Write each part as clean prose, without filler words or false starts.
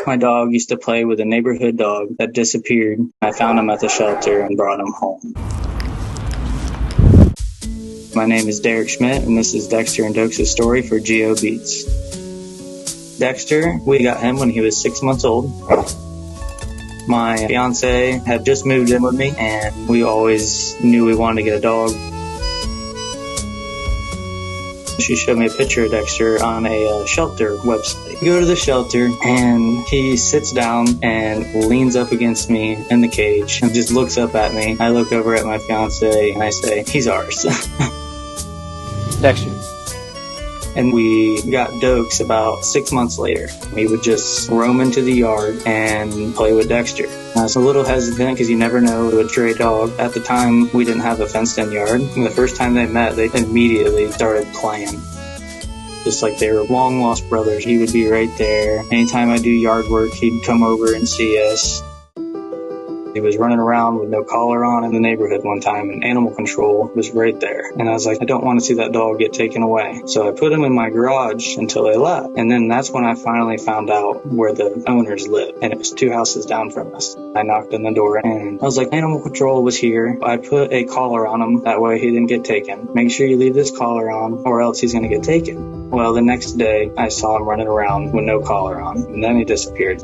My dog used to play with a neighborhood dog that disappeared. I found him at the shelter and brought him home. My name is Derek Schmidt, and this is Dexter and Dokes' story for GeoBeats. Dexter, we got him when he was 6 months old. My fiance had just moved in with me, and we always knew we wanted to get a dog. She showed me a picture of Dexter on a shelter website. We go to the shelter, and he sits down and leans up against me in the cage and just looks up at me. I look over at my fiance, and I say, "He's ours." Dexter. And we got Dokes about 6 months later. We would just roam into the yard and play with Dexter. I was a little hesitant because you never know with a stray dog. At the time, we didn't have a fenced-in yard. And the first time they met, they immediately started playing. Just like they were long-lost brothers. He would be right there. Anytime I do yard work, he'd come over and see us. He was running around with no collar on in the neighborhood one time, and animal control was right there. And I was like, I don't want to see that dog get taken away. So I put him in my garage until they left. And then that's when I finally found out where the owners lived. And it was 2 houses down from us. I knocked on the door, and I was like, animal control was here. I put a collar on him. That way he didn't get taken. Make sure you leave this collar on, or else he's going to get taken. Well, the next day, I saw him running around with no collar on, and then he disappeared.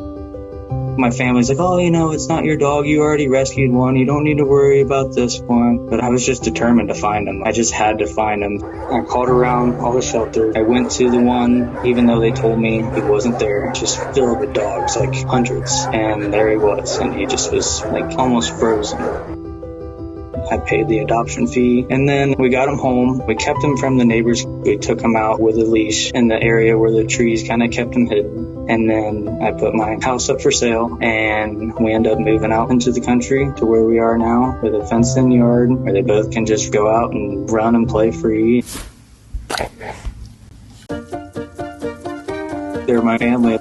My family's like, oh, it's not your dog. You already rescued one. You don't need to worry about this one. But I was just determined to find him. I just had to find him. I called around all the shelter. I went to the one, even though they told me he wasn't there, just filled with dogs, like hundreds. And there he was. And he just was like almost frozen. I paid the adoption fee, and then we got him home. We kept him from the neighbors. We took him out with a leash in the area where the trees kind of kept him hidden. And then I put my house up for sale, and we ended up moving out into the country to where we are now, with a fenced-in yard where they both can just go out and run and play free. They're my family.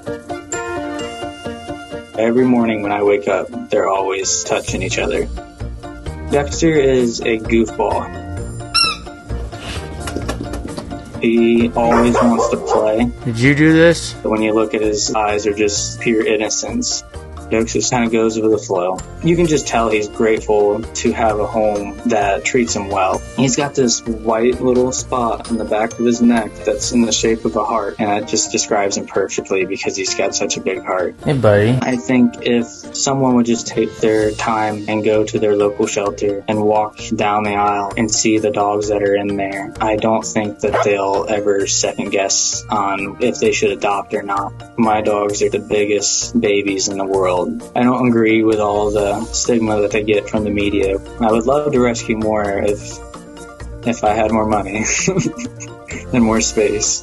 Every morning when I wake up, they're always touching each other. Dexter is a goofball. He always wants to play. Did you do this? When you look at his eyes, they're just pure innocence. Dokes just kind of goes with the flow. You can just tell he's grateful to have a home that treats him well. He's got this white little spot on the back of his neck that's in the shape of a heart, and it just describes him perfectly because he's got such a big heart. Hey, buddy. I think if someone would just take their time and go to their local shelter and walk down the aisle and see the dogs that are in there, I don't think that they'll ever second guess on if they should adopt or not. My dogs are the biggest babies in the world. I don't agree with all the stigma that they get from the media. I would love to rescue more if I had more money and more space.